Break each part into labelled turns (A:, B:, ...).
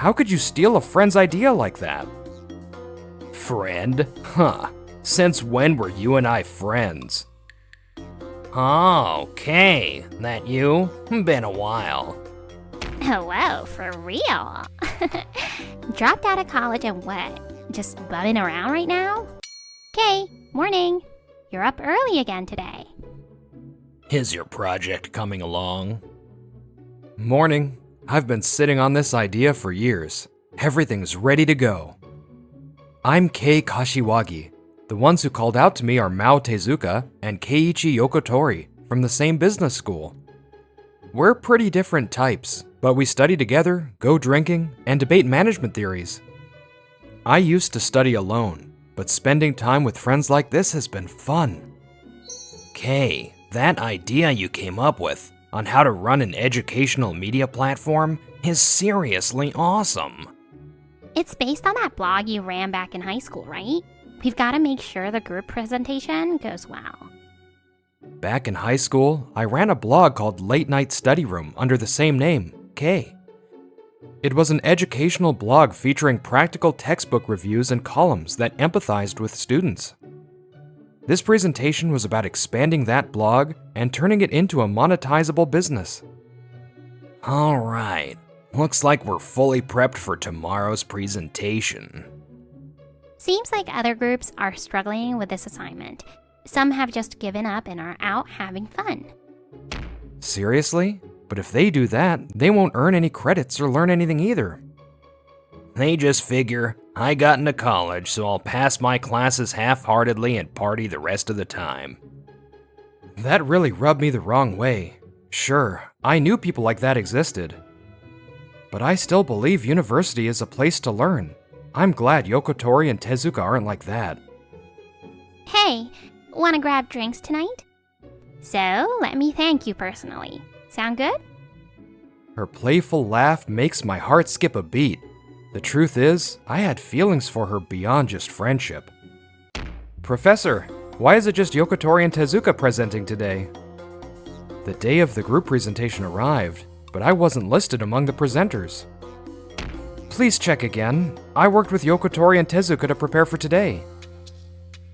A: How could you steal a friend's idea like that? Friend? Huh. Since when were you and I friends? Oh, okay. That you? Been a while.
B: Oh, whoa, for real? Dropped out of college and what? Just bumming around right now? Okay, morning. You're up early again today.
A: Is your project coming along? Morning. I've been sitting on this idea for years. Everything's ready to go. I'm Kei Kashiwagi. The ones who called out to me are Mao Tezuka and Keiichi Yokotori from the same business school. We're pretty different types, but we study together, go drinking, and debate management theories. I used to study alone, but spending time with friends like this has been fun. Kei, that idea you came up with on how to run an educational media platform is seriously awesome.
B: It's based on that blog you ran back in high school, right? We've got to make sure the group presentation goes well.
A: Back in high school, I ran a blog called Late Night Study Room under the same name, Kei. It was an educational blog featuring practical textbook reviews and columns that empathized with students. This presentation was about expanding that blog and turning it into a monetizable business. All right, looks like we're fully prepped for tomorrow's presentation.
B: Seems like other groups are struggling with this assignment. Some have just given up and are out having fun.
A: Seriously? But if they do that, they won't earn any credits or learn anything either. They just figure, I got into college, so I'll pass my classes half-heartedly and party the rest of the time. That really rubbed me the wrong way. Sure, I knew people like that existed. But I still believe university is a place to learn. I'm glad Yokotori and Tezuka aren't like that.
B: Hey, wanna grab drinks tonight? So, let me thank you personally. Sound good?
A: Her playful laugh makes my heart skip a beat. The truth is, I had feelings for her beyond just friendship. Professor, why is it just Yokotori and Tezuka presenting today? The day of the group presentation arrived, but I wasn't listed among the presenters. Please check again. I worked with Yokotori and Tezuka to prepare for today.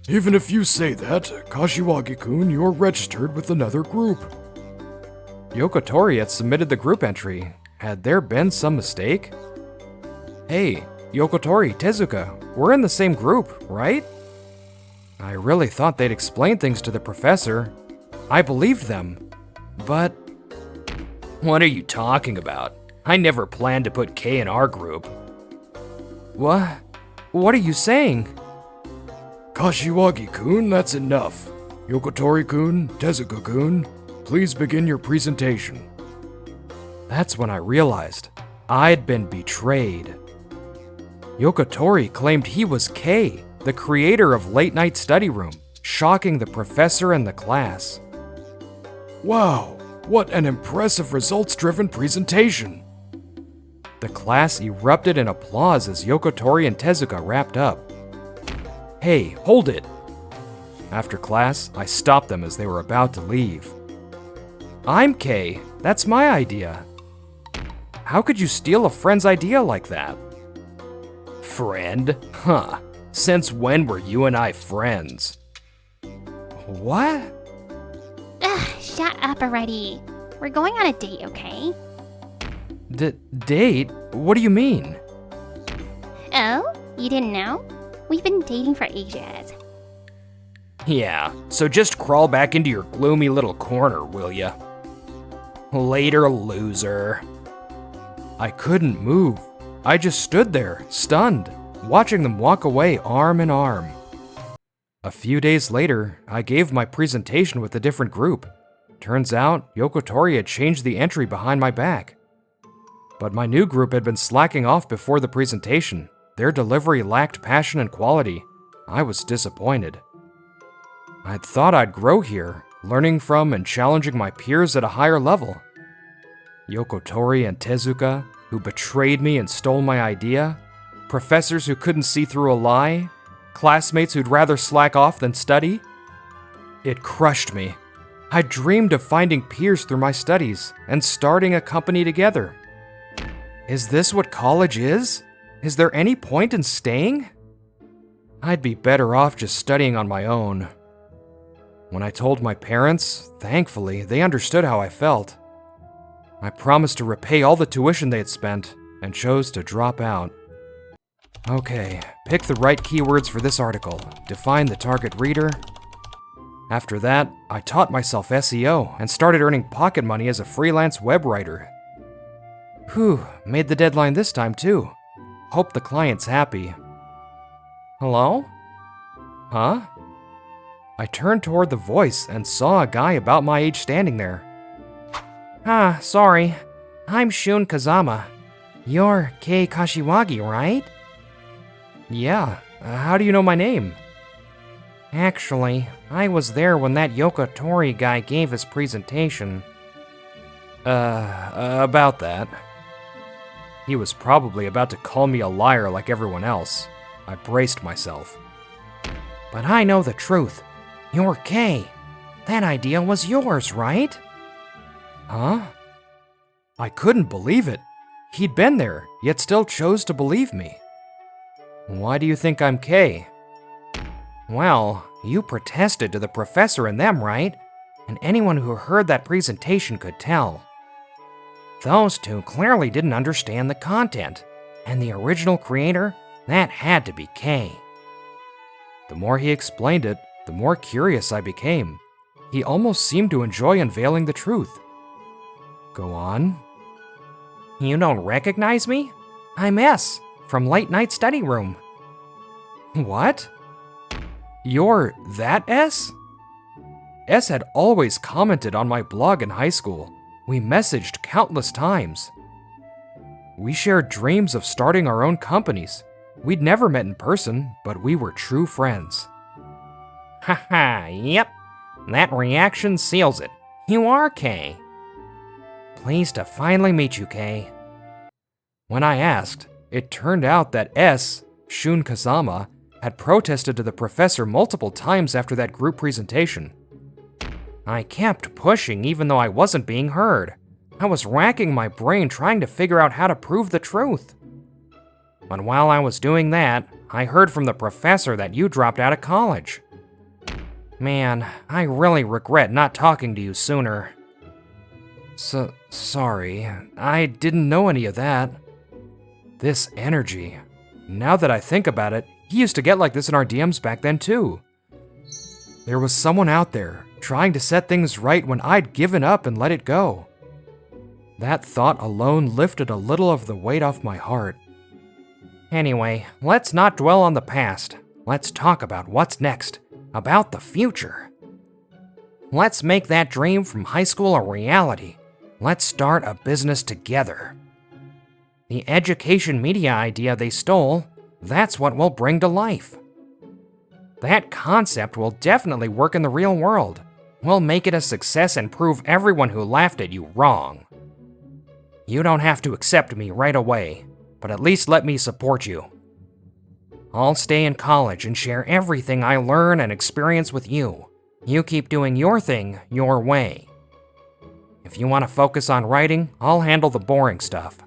C: Even if you say that, Kashiwagi-kun, you're registered with another group.
A: Yokotori had submitted the group entry. Had there been some mistake? Hey, Yokotori, Tezuka, we're in the same group, right? I really thought they'd explain things to the professor. I believed them, but... What are you talking about? I never planned to put Kei in our group. What? What are you saying?
C: Kashiwagi-kun, that's enough. Yokotori-kun, Tezuka-kun, please begin your presentation.
A: That's when I realized I'd been betrayed. Yokotori claimed he was Kei, the creator of Late Night Study Room, shocking the professor and the class.
C: Wow, what an impressive results-driven presentation.
A: The class erupted in applause as Yokotori and Tezuka wrapped up. Hey, hold it! After class, I stopped them as they were about to leave. I'm Kei. That's my idea. How could you steal a friend's idea like that? Friend? Huh. Since when were you and I friends? What?
B: Ugh, shut up already. We're going on a date, okay?
A: Date? What do you mean?
B: Oh, you didn't know? We've been dating for ages.
A: Yeah, so just crawl back into your gloomy little corner, will ya? Later, loser. I couldn't move. I just stood there, stunned, watching them walk away arm in arm. A few days later, I gave my presentation with a different group. Turns out, Yokotori had changed the entry behind my back. But my new group had been slacking off before the presentation. Their delivery lacked passion and quality. I was disappointed. I'd thought I'd grow here, learning from and challenging my peers at a higher level. Yokotori and Tezuka, who betrayed me and stole my idea, professors who couldn't see through a lie, classmates who'd rather slack off than study. It crushed me. I dreamed of finding peers through my studies and starting a company together. Is this what college is? Is there any point in staying? I'd be better off just studying on my own. When I told my parents, thankfully, they understood how I felt. I promised to repay all the tuition they had spent and chose to drop out. Okay, pick the right keywords for this article, define the target reader. After that, I taught myself SEO and started earning pocket money as a freelance web writer. Whew, made the deadline this time too. Hope the client's happy. Hello? Huh? I turned toward the voice and saw a guy about my age standing there. Sorry. I'm Shun Kazama. You're Kei Kashiwagi, right? Yeah, how do you know my name? Actually, I was there when that Yokotori guy gave his presentation. About that. He was probably about to call me a liar like everyone else. I braced myself. But I know the truth. You're Kei. That idea was yours, right? Huh? I couldn't believe it. He'd been there, yet still chose to believe me. Why do you think I'm Kei? Well, you protested to the professor and them, right? And anyone who heard that presentation could tell. Those two clearly didn't understand the content, and the original creator, that had to be Kei. The more he explained it, the more curious I became. He almost seemed to enjoy unveiling the truth. Go on. You don't recognize me? I'm S, from Late Night Study Room. What? You're that S? S had always commented on my blog in high school. We messaged countless times. We shared dreams of starting our own companies. We'd never met in person, but we were true friends. Haha, yep. That reaction seals it. You are Kei. Pleased to finally meet you, Kei. When I asked, it turned out that S, Shun Kazama, had protested to the professor multiple times after that group presentation. I kept pushing even though I wasn't being heard. I was racking my brain trying to figure out how to prove the truth. But while I was doing that, I heard from the professor that you dropped out of college. Man, I really regret not talking to you sooner. Sorry, I didn't know any of that. This energy. Now that I think about it, he used to get like this in our DMs back then too. There was someone out there, trying to set things right when I'd given up and let it go. That thought alone lifted a little of the weight off my heart. Anyway, let's not dwell on the past. Let's talk about what's next, about the future. Let's make that dream from high school a reality. Let's start a business together. The education media idea they stole, that's what we'll bring to life. That concept will definitely work in the real world. We'll make it a success and prove everyone who laughed at you wrong. You don't have to accept me right away, but at least let me support you. I'll stay in college and share everything I learn and experience with you. You keep doing your thing your way. If you want to focus on writing, I'll handle the boring stuff.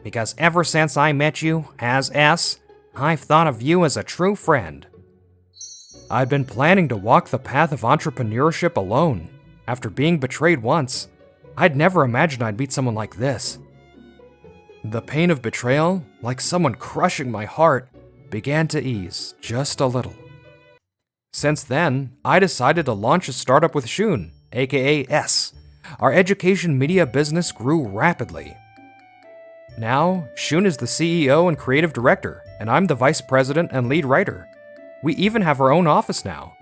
A: Because ever since I met you as S, I've thought of you as a true friend. I'd been planning to walk the path of entrepreneurship alone. After being betrayed once, I'd never imagined I'd meet someone like this. The pain of betrayal, like someone crushing my heart, began to ease just a little. Since then, I decided to launch a startup with Shun, aka S. Our education media business grew rapidly. Now, Shun is the CEO and creative director, and I'm the vice president and lead writer. We even have our own office now.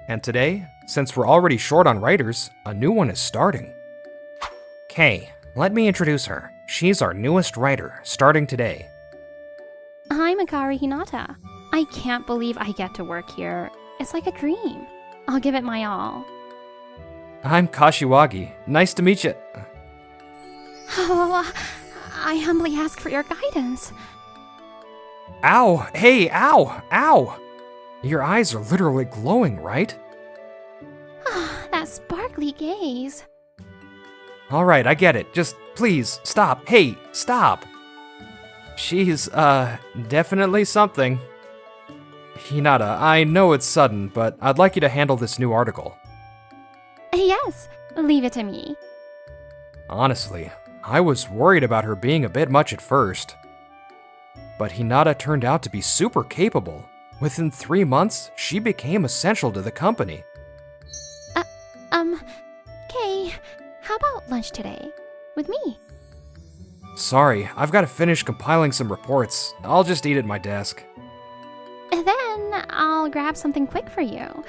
A: And today, since we're already short on writers, a new one is starting. Kei, let me introduce her. She's our newest writer, starting today.
B: I'm Akari Hinata. I can't believe I get to work here. It's like a dream. I'll give it my all.
A: I'm Kashiwagi. Nice to meet you.
B: Oh, I humbly ask for your guidance.
A: Ow! Hey, ow! Ow! Your eyes are literally glowing, right?
B: That sparkly gaze.
A: Alright, I get it. Just please, stop. Hey, stop. She's, definitely something. Hinata, I know it's sudden, but I'd like you to handle this new article.
B: Yes, leave it to me.
A: Honestly, I was worried about her being a bit much at first. But Hinata turned out to be super capable. Within 3 months, she became essential to the company.
B: Kay, how about lunch today? With me?
A: Sorry, I've got to finish compiling some reports. I'll just eat at my desk.
B: Then I'll grab something quick for you.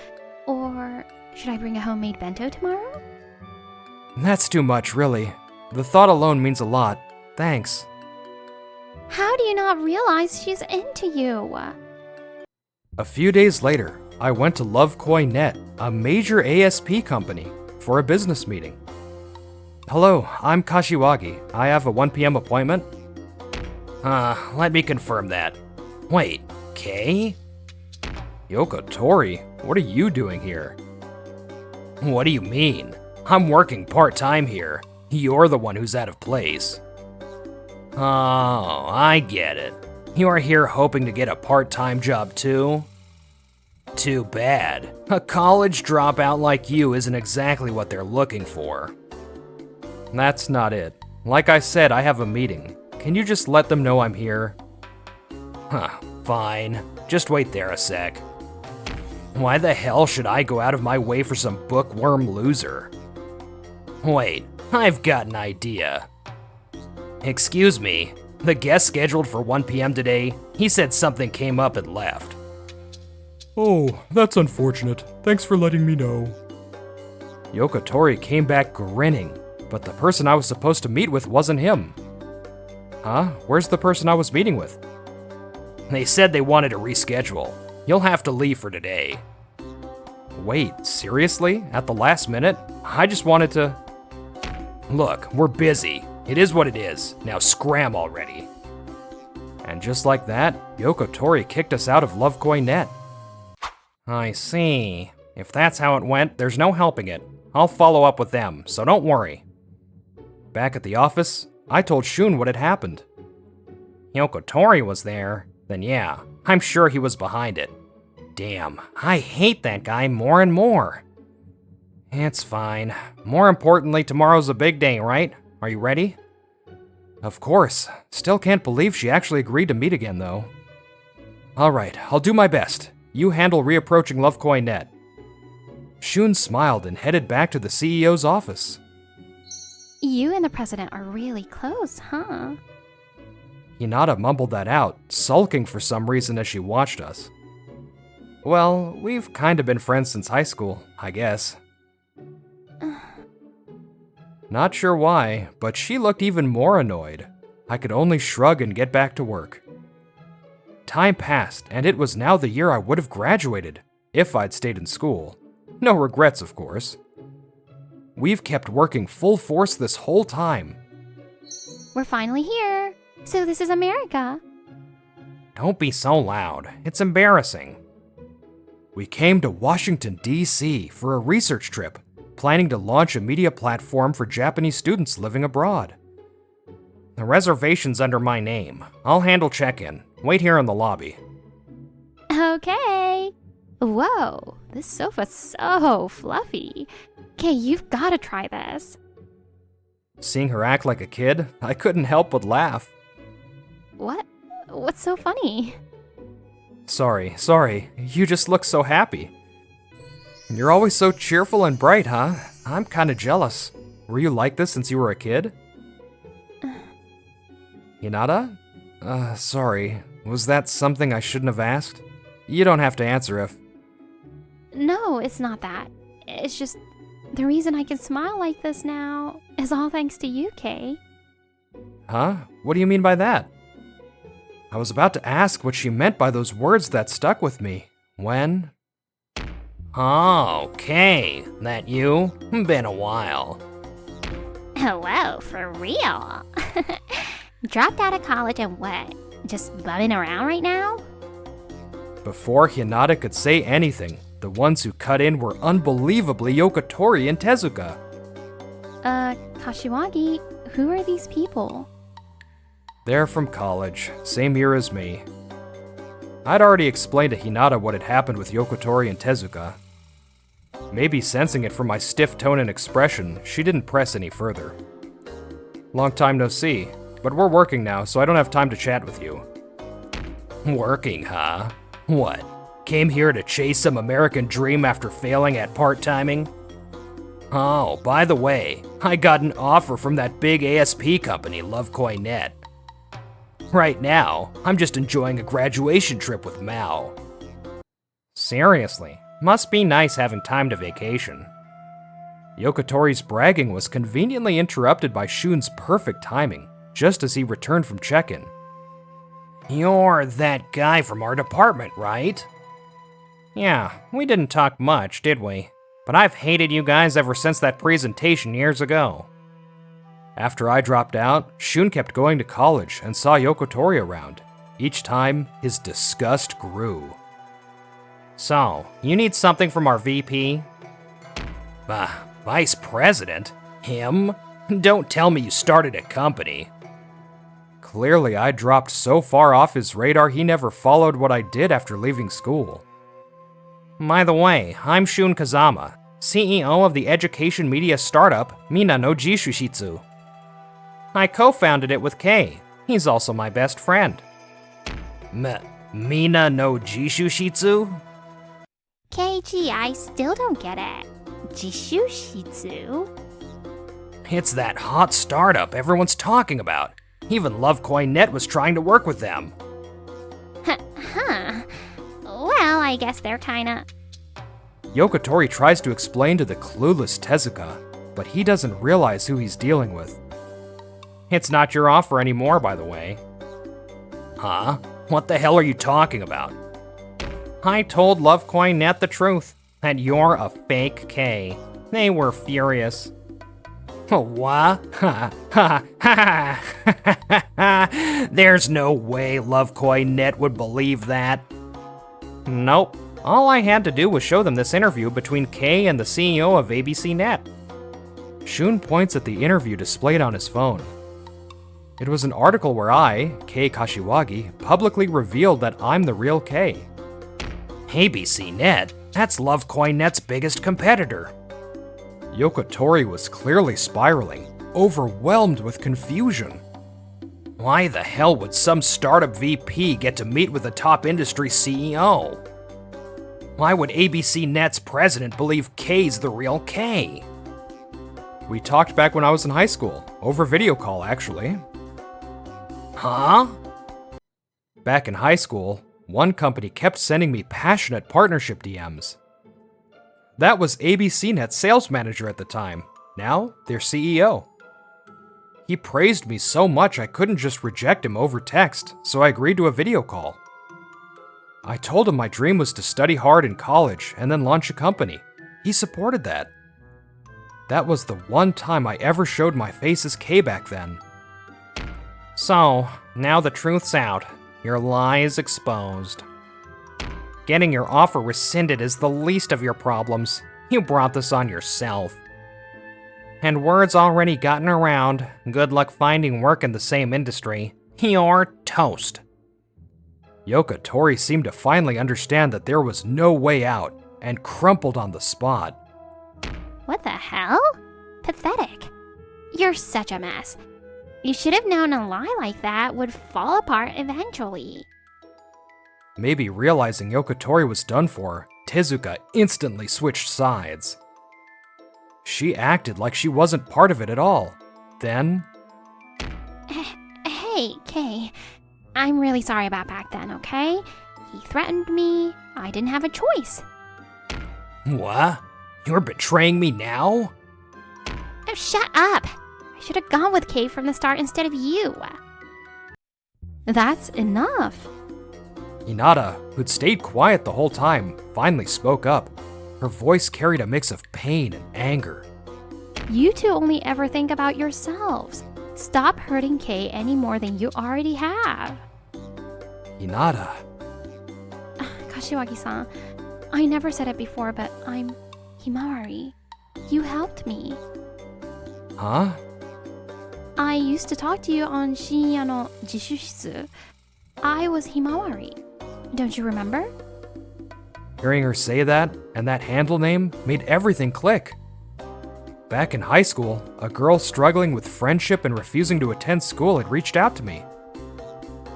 B: Or should I bring a homemade bento tomorrow?
A: That's too much, really. The thought alone means a lot. Thanks.
B: How do you not realize she's into you?
A: A few days later, I went to Love.Net, a major ASP company, for a business meeting. Hello, I'm Kashiwagi. I have a 1 p.m. appointment. Let me confirm that. Wait, Kay? Yokotori, what are you doing here? What do you mean? I'm working part-time here. You're the one who's out of place. Oh, I get it. You are here hoping to get a part-time job too? Too bad. A college dropout like you isn't exactly what they're looking for. That's not it. Like I said, I have a meeting. Can you just let them know I'm here? Fine. Just wait there a sec. Why the hell should I go out of my way for some bookworm loser? Wait, I've got an idea. Excuse me, the guest scheduled for 1 p.m. today, he said something came up and left.
C: Oh, that's unfortunate. Thanks for letting me know.
A: Yokotori came back grinning, but the person I was supposed to meet with wasn't him. Huh? Where's the person I was meeting with? They said they wanted to reschedule. You'll have to leave for today. Wait, seriously? At the last minute? I just wanted to... Look, we're busy. It is what it is. Now scram already. And just like that, Yokotori kicked us out of Love.Net. I see. If that's how it went, there's no helping it. I'll follow up with them, so don't worry. Back at the office, I told Shun what had happened. Yokotori was there, then yeah, I'm sure he was behind it. Damn, I hate that guy more and more. It's fine. More importantly, tomorrow's a big day, right? Are you ready? Of course. Still can't believe she actually agreed to meet again, though. Alright, I'll do my best. You handle reapproaching Love.Net. Shun smiled and headed back to the CEO's office.
B: You and the president are really close, huh?
A: Hinata mumbled that out, sulking for some reason as she watched us. Well, we've kind of been friends since high school, I guess. Not sure why, but she looked even more annoyed. I could only shrug and get back to work. Time passed, and it was now the year I would have graduated, if I'd stayed in school. No regrets, of course. We've kept working full force this whole time.
B: We're finally here. So this is America.
A: Don't be so loud. It's embarrassing. We came to Washington, D.C. for a research trip, planning to launch a media platform for Japanese students living abroad. The reservation's under my name. I'll handle check-in. Wait here in the lobby.
B: Okay. Whoa, this sofa's so fluffy. Okay, you've got to try this.
A: Seeing her act like a kid, I couldn't help but laugh.
B: What? What's so funny?
A: Sorry. You just look so happy. You're always so cheerful and bright, huh? I'm kinda jealous. Were you like this since you were a kid? Hinata? Sorry. Was that something I shouldn't have asked? You don't have to answer if...
B: No, it's not that. It's just the reason I can smile like this now is all thanks to you, Kay.
A: Huh? What do you mean by that? I was about to ask what she meant by those words that stuck with me, when... Oh, Kay, that you? Been a while.
B: Hello, for real. Dropped out of college and what? Just bumming around right now?
A: Before Hinata could say anything, the ones who cut in were unbelievably Yokotori and Tezuka.
B: Kashiwagi, who are these people?
A: They're from college, same year as me. I'd already explained to Hinata what had happened with Yokotori and Tezuka. Maybe sensing it from my stiff tone and expression, she didn't press any further. Long time no see, but we're working now, so I don't have time to chat with you. Working, huh? What? Came here to chase some American dream after failing at part-timing? Oh, by the way, I got an offer from that big ASP company, Lovekoi.net. Right now, I'm just enjoying a graduation trip with Mao. Seriously, must be nice having time to vacation. Yokotori's bragging was conveniently interrupted by Shun's perfect timing, just as he returned from check-in. You're that guy from our department, right? Yeah, we didn't talk much, did we? But I've hated you guys ever since that presentation years ago. After I dropped out, Shun kept going to college and saw Yokotori around. Each time, his disgust grew. So, you need something from our VP? Vice President? Him? Don't tell me you started a company. Clearly, I dropped so far off his radar he never followed what I did after leaving school. By the way, I'm Shun Kazama, CEO of the education media startup Mina no Jishushitsu. I co-founded it with Kei. He's also my best friend. Mina no Jishushitsu?
B: Keiji, I still don't get it. Jishushitsu?
A: It's that hot startup everyone's talking about. Even Lovekoi.net was trying to work with them.
B: Huh. Well, I guess they're kinda...
A: Yokotori tries to explain to the clueless Tezuka, but he doesn't realize who he's dealing with. It's not your offer anymore, by the way. Huh? What the hell are you talking about? I told Lovekoi.net the truth, that you're a fake K. They were furious. What? There's no way Lovekoi.net would believe that. Nope. All I had to do was show them this interview between Kei and the CEO of ABC.net. Shun points at the interview displayed on his phone. It was an article where I, Kei Kashiwagi, publicly revealed that I'm the real Kei. ABC.net? That's Lovekoi.net's biggest competitor. Yokotori was clearly spiraling, overwhelmed with confusion. Why the hell would some startup VP get to meet with a top industry CEO? Why would ABC.net's president believe Kei's the real Kei? We talked back when I was in high school, over video call actually. Huh? Back in high school, one company kept sending me passionate partnership DMs. That was ABC.net's sales manager at the time, now their CEO. He praised me so much I couldn't just reject him over text, so I agreed to a video call. I told him my dream was to study hard in college and then launch a company. He supported that. That was the one time I ever showed my face as K back then. So, now the truth's out. Your lie is exposed. Getting your offer rescinded is the least of your problems. You brought this on yourself. And word's already gotten around. Good luck finding work in the same industry. You're toast. Yokotori seemed to finally understand that there was no way out, and crumpled on the spot.
B: What the hell? Pathetic. You're such a mess. You should have known a lie like that would fall apart eventually.
A: Maybe realizing Yokotori was done for, Tezuka instantly switched sides. She acted like she wasn't part of it at all. Then...
B: Hey, Kei. I'm really sorry about back then, okay? He threatened me. I didn't have a choice.
A: What? You're betraying me now?
B: Oh, shut up! I should have gone with Kei from the start instead of you. That's enough.
A: Hinata, who'd stayed quiet the whole time, finally spoke up. Her voice carried a mix of pain and anger.
B: You two only ever think about yourselves. Stop hurting Kei any more than you already have.
A: Hinata.
B: Kashiwagi-san, I never said it before, but I'm Himawari. You helped me.
A: Huh?
B: I used to talk to you on Shinya no Jishutsu. I was Himawari. Don't you remember?
A: Hearing her say that, and that handle name, made everything click. Back in high school, a girl struggling with friendship and refusing to attend school had reached out to me.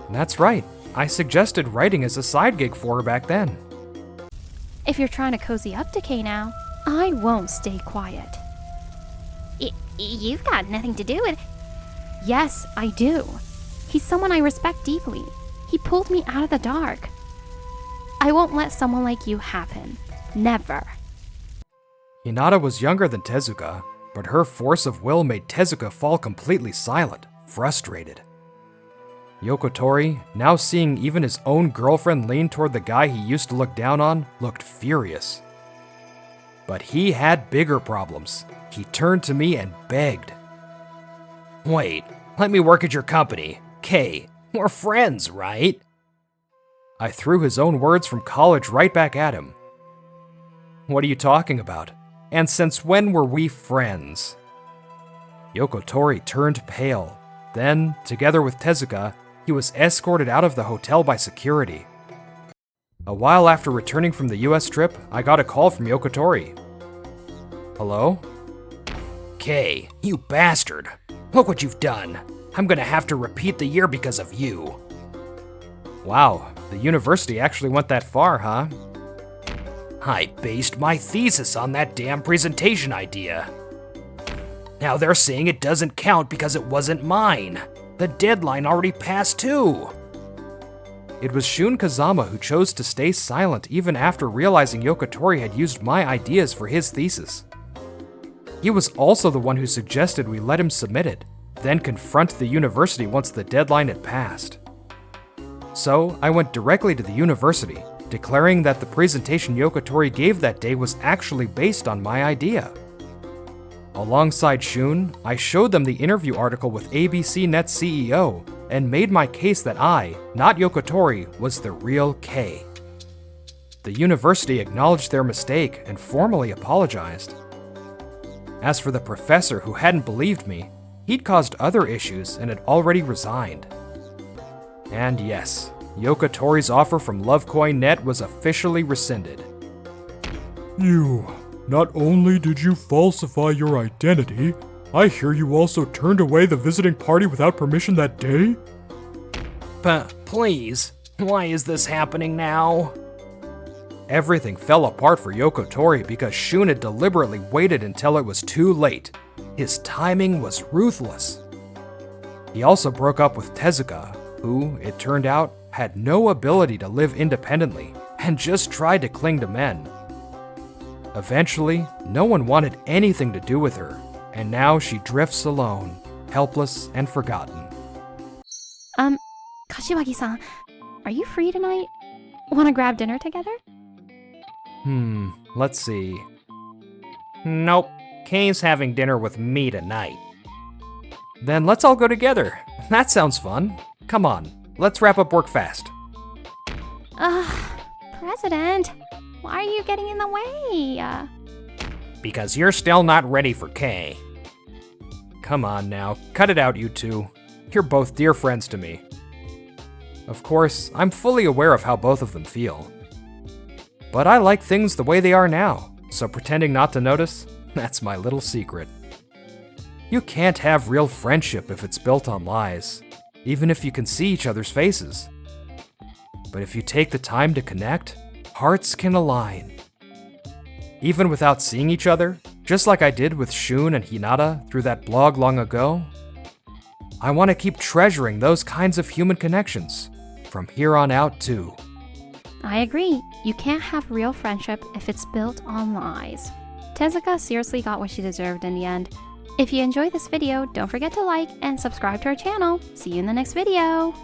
A: And that's right, I suggested writing as a side gig for her back then.
B: If you're trying to cozy up to Kay now, I won't stay quiet. You've got nothing to do with it. Yes, I do. He's someone I respect deeply. He pulled me out of the dark. I won't let someone like you have him. Never.
A: Hinata was younger than Tezuka, but her force of will made Tezuka fall completely silent, frustrated. Yokotori, now seeing even his own girlfriend lean toward the guy he used to look down on, looked furious. But he had bigger problems. He turned to me and begged. Wait, let me work at your company. Kay, we're friends, right? I threw his own words from college right back at him. What are you talking about? And since when were we friends? Yokotori turned pale. Then, together with Tezuka, he was escorted out of the hotel by security. A while after returning from the US trip, I got a call from Yokotori. Hello? Kay, you bastard. Look what you've done. I'm gonna have to repeat the year because of you. Wow, the university actually went that far, huh? I based my thesis on that damn presentation idea. Now they're saying it doesn't count because it wasn't mine. The deadline already passed too. It was Shun Kazama who chose to stay silent even after realizing Yokotori had used my ideas for his thesis. He was also the one who suggested we let him submit it, then confront the university once the deadline had passed. So I went directly to the university, declaring that the presentation Yokotori gave that day was actually based on my idea. Alongside Shun, I showed them the interview article with ABC Net's CEO and made my case that I, not Yokotori, was the real Kay. The university acknowledged their mistake and formally apologized. As for the professor who hadn't believed me, he'd caused other issues and had already resigned. And yes, Yokotori's offer from LoveCoin.net was officially rescinded.
C: Not only did you falsify your identity, I hear you also turned away the visiting party without permission that day?
A: But please, why is this happening now? Everything fell apart for Yokotori because Shun had deliberately waited until it was too late. His timing was ruthless. He also broke up with Tezuka, who, it turned out, had no ability to live independently and just tried to cling to men. Eventually, no one wanted anything to do with her, and now she drifts alone, helpless and forgotten.
B: Kashiwagi-san, are you free tonight? Wanna grab dinner together?
A: Let's see. Nope, Kay's having dinner with me tonight. Then let's all go together. That sounds fun. Come on, let's wrap up work fast.
B: President, why are you getting in the way?
A: Because you're still not ready for Kay. Come on now, cut it out, you two. You're both dear friends to me. Of course, I'm fully aware of how both of them feel. But I like things the way they are now, so pretending not to notice, that's my little secret. You can't have real friendship if it's built on lies, even if you can see each other's faces. But if you take the time to connect, hearts can align. Even without seeing each other, just like I did with Shun and Hinata through that blog long ago, I want to keep treasuring those kinds of human connections, from here on out too.
B: I agree. You can't have real friendship if it's built on lies. Tezuka seriously got what she deserved in the end. If you enjoyed this video, don't forget to like and subscribe to our channel. See you in the next video!